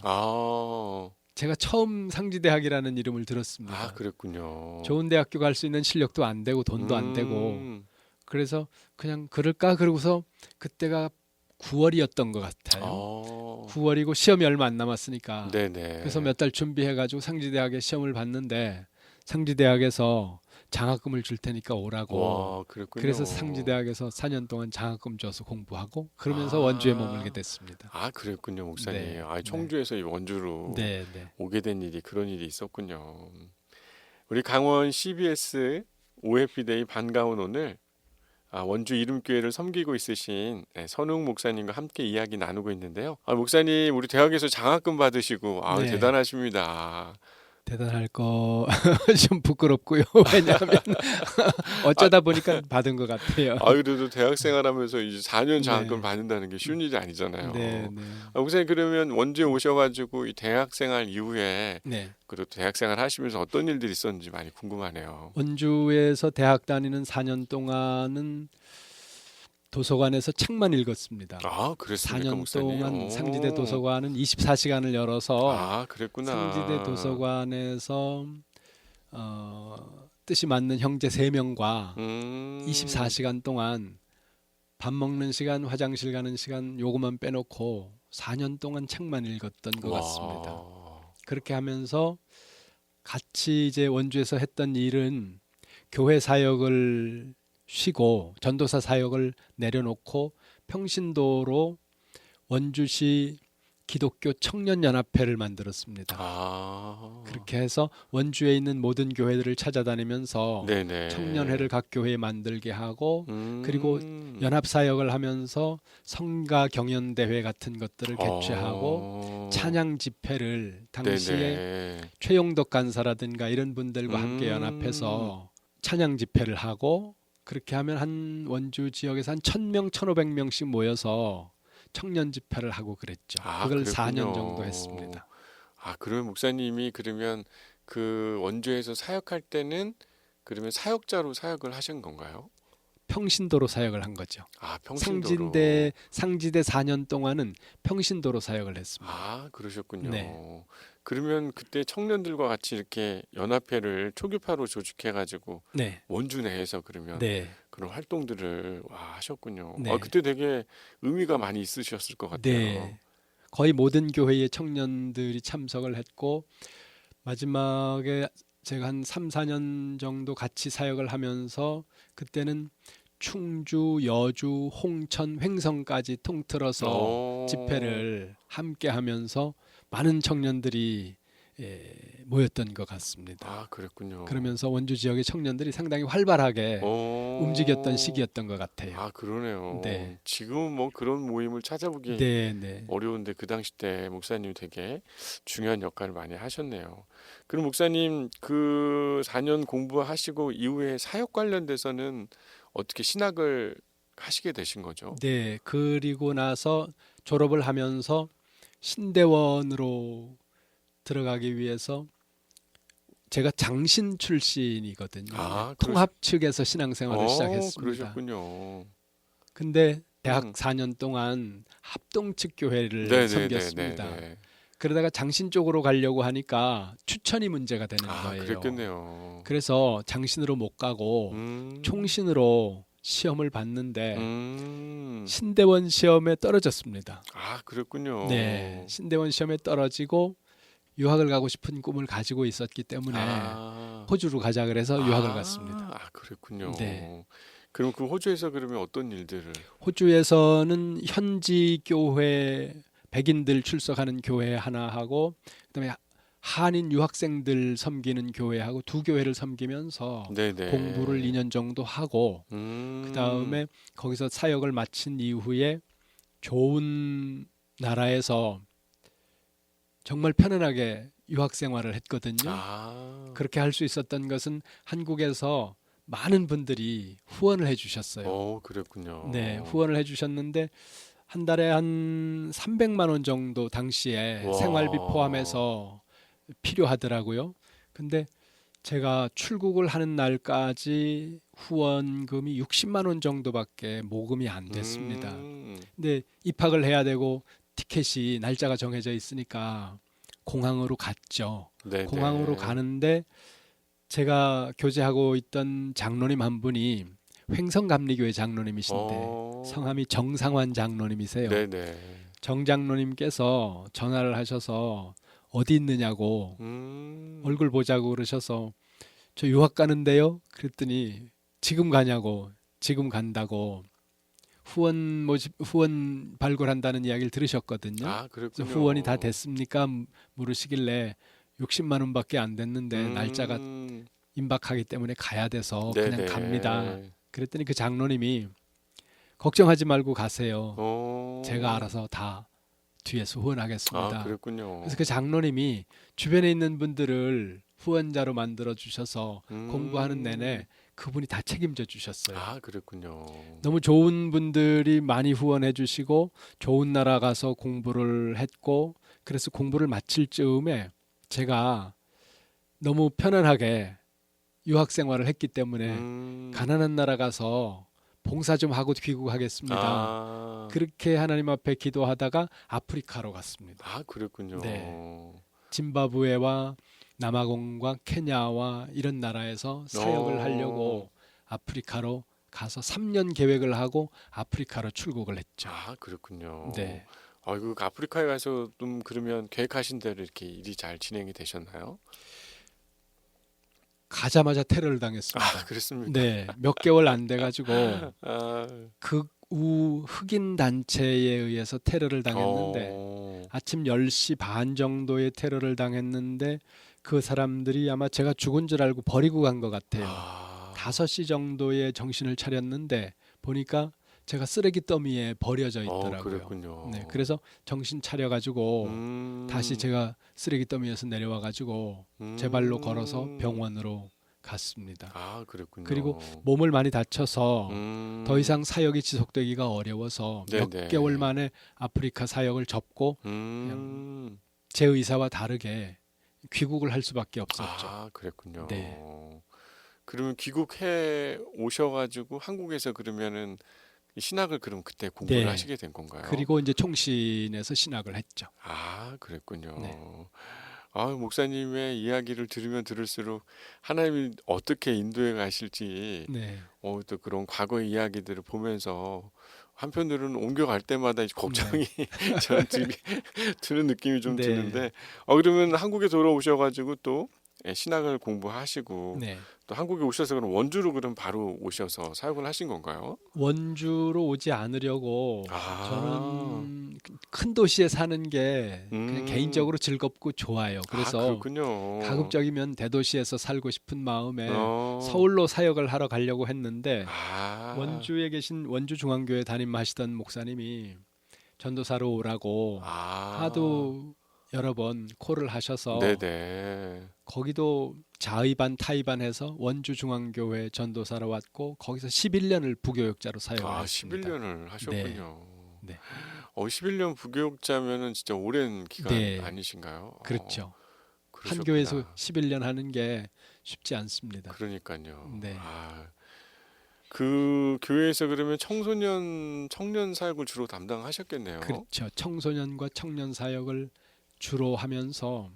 제가 처음 상지대학이라는 이름을 들었습니다. 그랬군요. 좋은 대학교 갈 수 있는 실력도 안 되고 돈도 안 되고, 그래서 그냥 그럴까 그러고서 그때가 9월이었던 것 같아요. 9월이고 시험이 얼마 안 남았으니까. 네네. 그래서 몇 달 준비해가지고 상지대학에 시험을 봤는데 상지대학에서 장학금을 줄 테니까 오라고. 와, 그랬군요. 그래서 상지대학에서 4년 동안 장학금 줘서 공부하고 그러면서 원주에 머물게 됐습니다. 그랬군요, 목사님. 네, 청주에서 이 원주로 네, 네. 오게 된 일이 그런 일이 있었군요. 우리 강원 CBS OFDay 반가운 오늘 원주 이름교회를 섬기고 있으신 선웅 목사님과 함께 이야기 나누고 있는데요. 목사님 우리 대학에서 장학금 받으시고 네. 대단하십니다. 대단할 거 좀 부끄럽고요. 왜냐하면 어쩌다 보니까 받은 것 같아요. 그래도 대학 생활하면서 이제 4년 장학금 네. 받는다는 게 쉬운 일이 아니잖아요. 네, 네. 목사님 그러면 원주에 오셔가지고 이 대학 생활 이후에 네. 그리고 대학 생활 하시면서 어떤 일들이 있었는지 많이 궁금하네요. 원주에서 대학 다니는 4년 동안은 도서관에서 책만 읽었습니다. 그랬습니까, 4년 목사님? 동안 상지대 도서관은 24시간을 열어서 그랬구나. 상지대 도서관에서 뜻이 맞는 형제 3명과 24시간 동안 밥 먹는 시간, 화장실 가는 시간 요것만 빼놓고 4년 동안 책만 읽었던 것 같습니다. 그렇게 하면서 같이 이제 원주에서 했던 일은 교회 사역을 쉬고 전도사 사역을 내려놓고 평신도로 원주시 기독교 청년연합회를 만들었습니다. 그렇게 해서 원주에 있는 모든 교회들을 찾아다니면서 네네. 청년회를 각 교회에 만들게 하고 그리고 연합사역을 하면서 성가 경연대회 같은 것들을 개최하고 찬양 집회를 당시에 네네. 최용덕 간사라든가 이런 분들과 함께 연합해서 찬양 집회를 하고, 그렇게 하면 한 원주 지역에서 한 1,000명, 1,500명씩 모여서 청년 집회를 하고 그랬죠. 그걸 그랬군요. 4년 정도 했습니다. 그러면 목사님이 그러면 그 원주에서 사역할 때는 그러면 사역자로 사역을 하신 건가요? 평신도로 사역을 한 거죠. 평신도로. 상지대 4년 동안은 평신도로 사역을 했습니다. 그러셨군요. 네. 그러면 그때 청년들과 같이 이렇게 연합회를 초교파로 조직해가지고 네. 원주 내에서 그러면 네. 그런 활동들을 하셨군요. 네. 그때 되게 의미가 많이 있으셨을 것 같아요. 네. 거의 모든 교회의 청년들이 참석을 했고, 마지막에 제가 한 3, 4년 정도 같이 사역을 하면서 그때는 충주, 여주, 홍천, 횡성까지 통틀어서 어. 집회를 함께 하면서 많은 청년들이 모였던 것 같습니다. 아, 그랬군요. 그러면서 원주 지역의 청년들이 상당히 활발하게 어. 움직였던 시기였던 것 같아요. 아, 그러네요. 네. 지금은 뭐 그런 모임을 찾아보기 네, 네. 어려운데 그 당시 때 목사님이 되게 중요한 역할을 많이 하셨네요. 그럼 목사님 그 4년 공부하시고 이후에 사역 관련돼서는 어떻게 신학을 하시게 되신 거죠? 네, 그리고 나서 졸업을 하면서 신대원으로 들어가기 위해서 제가 장신 출신이거든요. 아, 통합 측에서 신앙생활을 시작했습니다. 그러셨군요. 근데 대학 음. 4년 동안 합동 측 교회를 네네네네네. 섬겼습니다. 그러다가 장신 쪽으로 가려고 하니까 추천이 문제가 되는 아, 거예요. 그랬겠네요. 그래서 장신으로 못 가고 총신으로 시험을 봤는데 신대원 시험에 떨어졌습니다. 아, 그랬군요. 네, 신대원 시험에 떨어지고 유학을 가고 싶은 꿈을 가지고 있었기 때문에 아, 호주로 가자 그래서 유학을 갔습니다. 아, 그랬군요. 네. 그럼 그 호주에서 그러면 어떤 일들을? 호주에서는 현지 교회 백인들 출석하는 교회 하나 하고 그다음에 한인 유학생들 섬기는 교회하고 두 교회를 섬기면서 네네. 공부를 2년 정도 하고 그다음에 거기서 사역을 마친 이후에 좋은 나라에서 정말 편안하게 유학 생활을 했거든요. 아, 그렇게 할 수 있었던 것은 한국에서 많은 분들이 후원을 해주셨어요. 그랬군요. 네, 후원을 해주셨는데 한 달에 한 300만 원 정도 당시에 와. 생활비 포함해서 필요하더라고요. 근데 제가 출국을 하는 날까지 후원금이 60만 원 정도밖에 모금이 안 됐습니다. 근데 입학을 해야 되고 티켓이 날짜가 정해져 있으니까 공항으로 갔죠. 네네. 공항으로 가는데 제가 교제하고 있던 장로님 한 분이 횡성감리교회 장로님이신데 성함이 정상환 장로님이세요. 네네. 정 장로님께서 전화를 하셔서 어디 있느냐고 얼굴 보자고 그러셔서 저 유학 가는데요. 그랬더니 지금 가냐고 지금 간다고 후원 발굴한다는 이야기를 들으셨거든요. 아, 그래서 그랬군요. 후원이 다 됐습니까? 물으시길래 60만 원밖에 안 됐는데 날짜가 임박하기 때문에 가야 돼서 그냥 네네. 갑니다. 그랬더니 그 장로님이 걱정하지 말고 가세요. 제가 알아서 다 뒤에서 후원하겠습니다. 아, 그랬군요. 그래서 그 장로님이 주변에 있는 분들을 후원자로 만들어 주셔서 공부하는 내내 그분이 다 책임져 주셨어요. 아, 그랬군요. 너무 좋은 분들이 많이 후원해 주시고 좋은 나라 가서 공부를 했고 그래서 공부를 마칠 즈음에 제가 너무 편안하게 유학 생활을 했기 때문에 가난한 나라 가서 봉사 좀 하고 귀국하겠습니다. 아, 그렇게 하나님 앞에 기도하다가 아프리카로 갔습니다. 아, 그랬군요. 네. 짐바브웨와 남아공과 케냐와 이런 나라에서 사역을 하려고 아프리카로 가서 3년 계획을 하고 아프리카로 출국을 했죠. 아, 그렇군요. 네. 아이고, 그 아프리카에 가서 좀 그러면 계획하신 대로 이렇게 일이 잘 진행이 되셨나요? 가자마자 테러를 당했습니다. 아, 그랬습니까? 네, 몇 개월 안 돼가지고 아, 극우 흑인 단체에 의해서 테러를 당했는데 아침 10시 반 정도에 테러를 당했는데 그 사람들이 아마 제가 죽은 줄 알고 버리고 간 것 같아요. 아, 5시 정도에 정신을 차렸는데 보니까 제가 쓰레기 더미에 버려져 있더라고요. 그랬군요. 네, 그래서 정신 차려가지고 다시 제가 쓰레기 더미에서 내려와가지고 제 발로 걸어서 병원으로 갔습니다. 아, 그랬군요. 그리고 몸을 많이 다쳐서 더 이상 사역이 지속되기가 어려워서 몇 네네. 개월 만에 아프리카 사역을 접고 제 의사와 다르게 귀국을 할 수밖에 없었죠. 아, 그랬군요. 네. 그러면 귀국해 오셔가지고 한국에서 그러면은 이 신학을 그럼 그때 공부를 네. 하시게 된 건가요? 그리고 이제 총신에서 신학을 했죠. 아, 그랬군요. 네. 아, 목사님의 이야기를 들으면 들을수록 하나님이 어떻게 인도해 가실지 네. 또 그런 과거의 이야기들을 보면서 한편으로는 옮겨갈 때마다 이제 걱정이 저는 드는 느낌이 좀 네. 드는데 그러면 한국에 돌아오셔가지고 또 신학을 공부하시고 네. 또 한국에 오셔서 그럼 원주로 그럼 바로 오셔서 사역을 하신 건가요? 원주로 오지 않으려고 아, 저는 큰 도시에 사는 게 그냥 음, 개인적으로 즐겁고 좋아요. 아, 그래서 그렇군요. 가급적이면 대도시에서 살고 싶은 마음에 어, 서울로 사역을 하러 가려고 했는데 아, 원주에 계신 원주중앙교회 담임하시던 목사님이 전도사로 오라고 아, 하도 여러 번 콜을 하셔서 네네. 거기도 자의반 타의반해서 원주중앙교회 전도사로 왔고 거기서 11년을 부교육자로 사역을 아, 했습니다. 11년을 네, 하셨군요. 네, 11년 부교육자면은 진짜 오랜 기간 네, 아니신가요? 그렇죠. 한 교회에서 그러셨구나. 11년 하는 게 쉽지 않습니다. 그러니까요. 네, 아, 그 교회에서 그러면 청년 사역을 주로 담당하셨겠네요. 그렇죠. 청소년과 청년 사역을 주로 하면서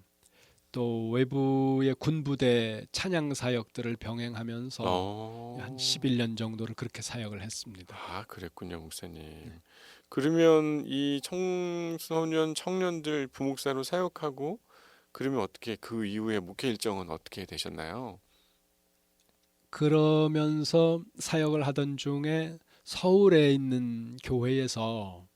또 외부의 군부대 찬양 사역들을 병행하면서 한 어, 11년 정도를 그렇게 사역을 했습니다. 아, 그랬군요, 목사님. 그러면 이 청소년, 청년들 부목사로 사역하고 그러면 어떻게 그 이후에 목회 일정은 어떻게 되셨나요? 그러면서 사역을 하던 중에 서울에 있는 교회에서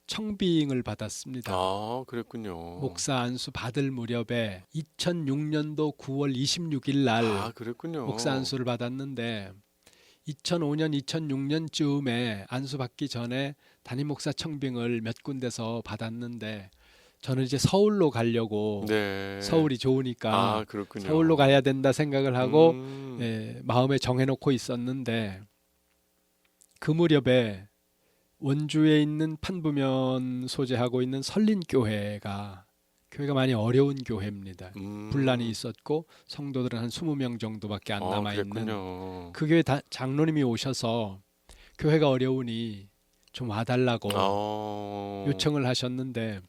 청빙을 받았습니다. 아, 그랬군요. 목사 안수 받을 무렵에 2006년도 9월 26일 아, 날 목사 그랬군요. 안수를 받았는데 2005년, 2006년쯤에 안수 받기 전에 담임 목사 청빙을 몇 군데서 받았는데 저는 이제 서울로 가려고 네. 서울이 아, 좋으니까 서울로 그렇군요. 가야 된다 생각을 하고 음, 마음에 정해놓고 있었는데 그 무렵에 원주에 있는 판부면 소재하고 있는 설린교회가 교회가 많이 어려운 교회입니다. 분란이 음, 있었고 성도들은 한 20명 정도밖에 안 남아 있는 그랬군요. 그 교회 장로님이 오셔서 교회가 어려우니 좀 와달라고 어, 요청을 하셨는데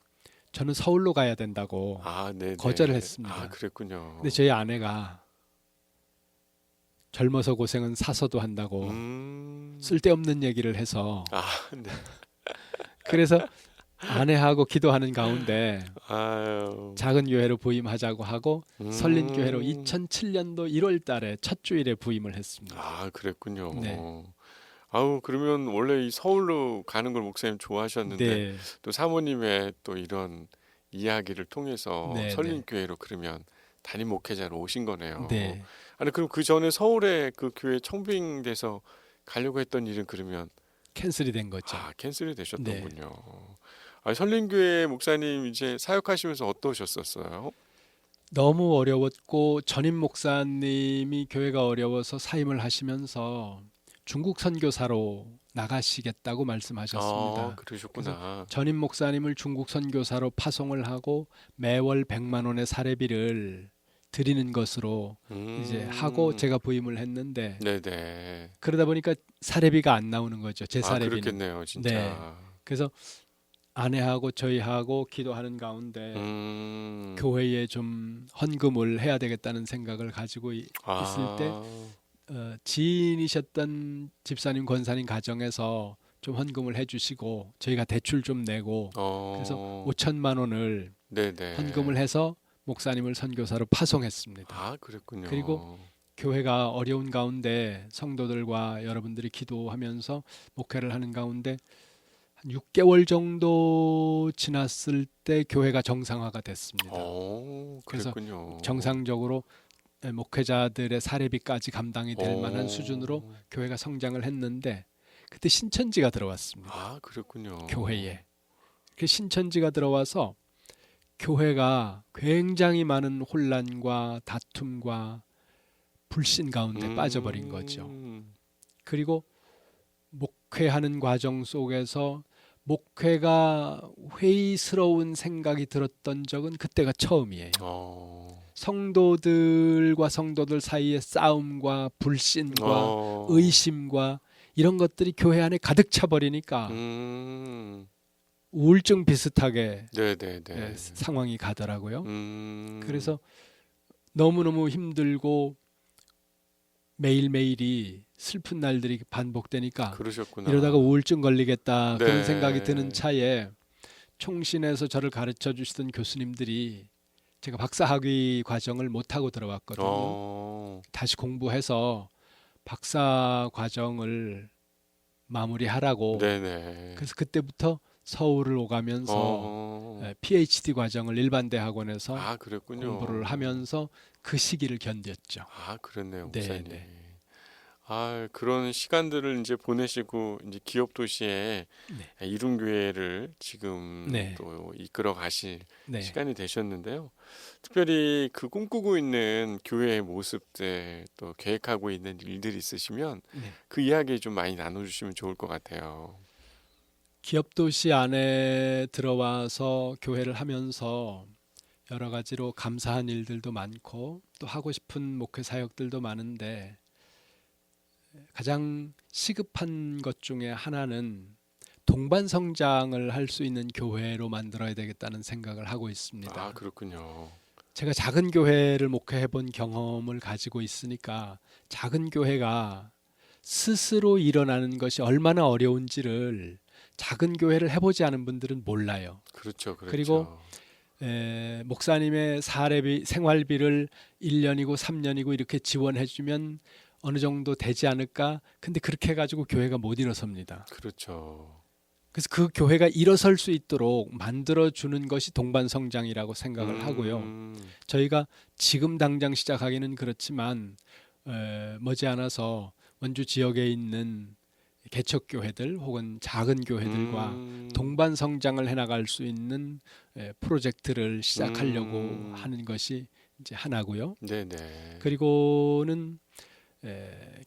저는 서울로 가야 된다고 아, 거절을 네네. 아, 했습니다. 근데 그랬군요. 저희 아내가 젊어서 고생은 사서도 한다고 음, 쓸데없는 얘기를 해서 아, 네. 그래서 아내하고 기도하는 가운데 아유, 작은 교회로 부임하자고 하고 설린교회로 음, 2007년도 1월 달에 첫 주일에 부임을 했습니다. 아, 네. 그랬군요. 아우, 그러면 원래 이 서울로 가는 걸 목사님 좋아하셨는데 네. 또 사모님의 또 이런 이야기를 통해서 네, 네. 설린교회로 그러면 담임 목회자로 오신 거네요. 네. 아니, 그럼 그 전에 서울에 그 교회 청빙돼서 가려고 했던 일은 그러면 캔슬이 된 거죠. 캔슬이 네. 되셨던군요. 아, 설린교회 목사님 이제 사역하시면서 어떠셨었어요? 너무 어려웠고 전임 목사님이 교회가 어려워서 사임을 하시면서 중국 선교사로 나가시겠다고 아, 말씀하셨습니다. 그래서 그러셨구나. 전임 목사님을 중국 선교사로 파송을 하고 매월 100만 원의 사례비를 드리는 것으로 이제 하고 음, 제가 부임을 했는데 네네. 그러다 보니까 사례비가 안 나오는 거죠. 제 아, 사례비는. 그렇겠네요, 네. 진짜. 그래서 아내하고 저희하고 기도하는 가운데 음, 교회에 좀 헌금을 해야 되겠다는 생각을 가지고 있을 때 아, 지인이셨던 집사님 권사님 가정에서 좀 헌금을 해주시고 저희가 대출 좀 내고 그래서 어, 5천만 원을 헌금을 네네. 해서 목사님을 선교사로 파송했습니다. 아, 그리고 그랬군요. 교회가 어려운 가운데 성도들과 여러분들이 기도하면서 목회를 하는 가운데 한 6개월 정도 지났을 때 교회가 정상화가 됐습니다. 그래서 그랬군요. 정상적으로 목회자들의 사례비까지 감당이 될 만한 수준으로 어, 교회가 성장을 했는데 그때 신천지가 들어왔습니다. 아, 그랬군요. 교회에. 그 신천지가 들어와서 교회가 굉장히 많은 혼란과 다툼과 불신 가운데 빠져버린 거죠. 음, 그리고 목회하는 과정 속에서 목회가 회의스러운 생각이 들었던 적은 그때가 처음이에요. 어, 성도들과 성도들 사이의 싸움과 불신과 어, 의심과 이런 것들이 교회 안에 가득 차 버리니까 음, 우울증 비슷하게 네네네. 상황이 가더라고요. 음, 그래서 너무너무 힘들고 매일매일이 슬픈 날들이 반복되니까 이러다가 그러셨구나. 우울증 걸리겠다 그런 생각이 드는 네. 차에 총신에서 저를 가르쳐 주시던 교수님들이 제가 박사학위 과정을 못 하고 들어왔거든요. 다시 공부해서 박사 과정을 마무리하라고. 네네. 그래서 그때부터 서울을 오가면서 PhD 과정을 일반 대학원에서 아, 그랬군요. 공부를 하면서 그 시기를 견뎠죠. 아, 그렇네요, 네, 목사님. 네. 아, 그런 시간들을 이제 보내시고 이제 기업 도시에 네. 이룸교회를 지금 네. 또 이끌어 가실 네. 시간이 되셨는데요. 특별히 그 꿈꾸고 있는 교회의 모습들 또 계획하고 있는 일들이 있으시면 네. 그 이야기 좀 많이 나눠주시면 좋을 것 같아요. 기업 도시 안에 들어와서 교회를 하면서 여러 가지로 감사한 일들도 많고 또 하고 싶은 목회 사역들도 많은데 가장 시급한 것 중에 하나는 동반 성장을 할 수 있는 교회로 만들어야 되겠다는 생각을 하고 있습니다. 아, 그렇군요. 제가 작은 교회를 목회해 본 경험을 가지고 있으니까 작은 교회가 스스로 일어나는 것이 얼마나 어려운지를 작은 교회를 해보지 않은 분들은 몰라요. 그렇죠, 그렇죠. 그리고 목사님의 사례비, 생활비를 1년이고 3년이고 이렇게 지원해주면 어느 정도 되지 않을까? 근데 그렇게 해가지고 교회가 못 일어섭니다. 그렇죠. 그래서 그 교회가 일어설 수 있도록 만들어주는 것이 동반성장이라고 생각을 하고요. 저희가 지금 당장 시작하기는 그렇지만 머지않아서 원주 지역에 있는 개척교회들 혹은 작은 교회들과 동반 성장을 해나갈 수 있는 프로젝트를 시작하려고 하는 것이 이제 하나고요. 네네. 그리고는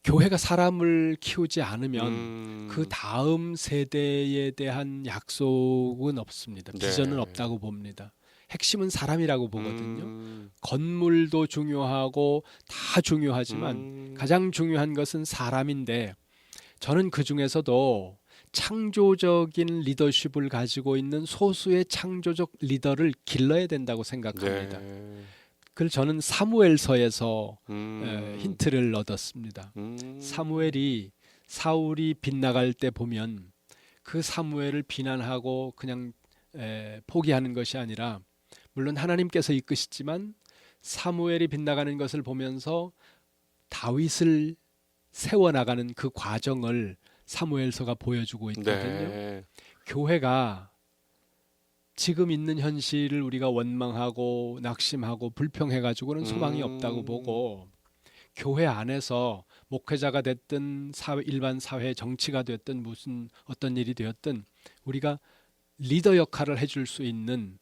교회가 사람을 키우지 않으면 그 다음 세대에 대한 약속은 없습니다. 비전은 네. 없다고 봅니다. 핵심은 사람이라고 보거든요. 건물도 중요하고 다 중요하지만 가장 중요한 것은 사람인데 저는 그 중에서도 창조적인 리더십을 가지고 있는 소수의 창조적 리더를 길러야 된다고 생각합니다. 네. 그걸 저는 사무엘서에서 힌트를 얻었습니다. 사무엘이 사울이 빗나갈 때 보면 그 사무엘을 비난하고 그냥 포기하는 것이 아니라 물론 하나님께서 이끄시지만 사무엘이 빗나가는 것을 보면서 다윗을 세워나가는 그 과정을 사무엘서가 보여주고 있거든요. 네. 교회가 지금 있는 현실을 우리가 원망하고 낙심하고 불평해가지고는 소망이 없다고 보고 교회 안에서 목회자가 됐든 일반 사회 정치가 됐든 무슨 어떤 일이 되었든 우리가 리더 역할을 해줄 수 있는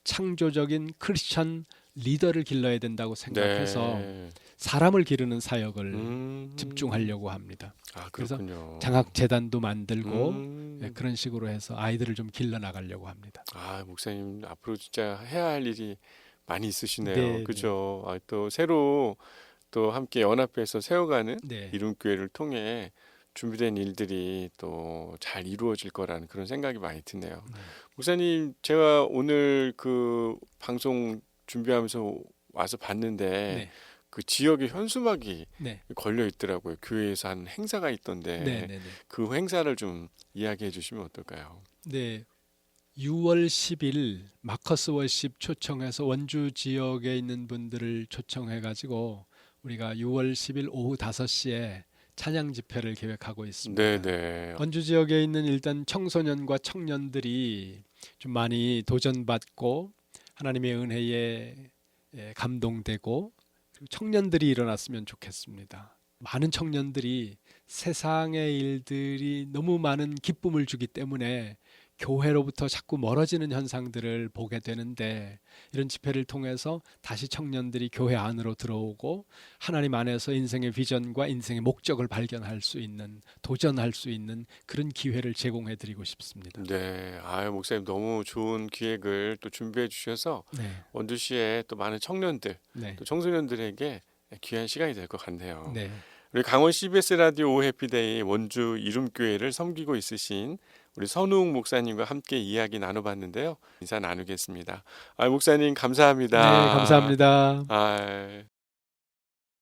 창조적인 크리스천 리더를 길러야 된다고 생각해서 네. 사람을 기르는 사역을 집중하려고 합니다. 아, 그래서 그렇군요. 장학재단도 만들고 그런 식으로 해서 아이들을 좀 길러나가려고 합니다. 아, 목사님 앞으로 진짜 해야 할 일이 많이 있으시네요. 네, 그죠? 아, 또 새로 또 함께 연합해서 세워가는 네. 이룸교회를 통해 준비된 일들이 또 잘 이루어질 거라는 그런 생각이 많이 드네요. 목사님, 제가 오늘 그 방송 준비하면서 와서 봤는데 네. 그 지역에 현수막이 네. 걸려 있더라고요. 교회에서 한 행사가 있던데 네, 네, 네. 그 행사를 좀 이야기해 주시면 어떨까요? 네. 6월 10일 마커스 워십 초청해서 원주 지역에 있는 분들을 초청해 가지고 우리가 6월 10일 오후 5시에 찬양 집회를 계획하고 있습니다. 네네. 원주 지역에 있는 일단 청소년과 청년들이 좀 많이 도전받고 하나님의 은혜에 감동되고 그리고 청년들이 일어났으면 좋겠습니다. 많은 청년들이 세상의 일들이 너무 많은 기쁨을 주기 때문에 교회로부터 자꾸 멀어지는 현상들을 보게 되는데 이런 집회를 통해서 다시 청년들이 교회 안으로 들어오고 하나님 안에서 인생의 비전과 인생의 목적을 발견할 수 있는 도전할 수 있는 그런 기회를 제공해 드리고 싶습니다. 네. 아유, 목사님 너무 좋은 기획을 또 준비해 주셔서 네. 원주시에 또 많은 청년들, 네. 또 청소년들에게 귀한 시간이 될 것 같네요. 네. 우리 강원 CBS 라디오 오 해피데이 원주 이룸교회를 섬기고 있으신 우리 선우웅 목사님과 함께 이야기 나눠봤는데요. 인사 나누겠습니다. 아, 목사님 감사합니다. 네, 감사합니다. 아.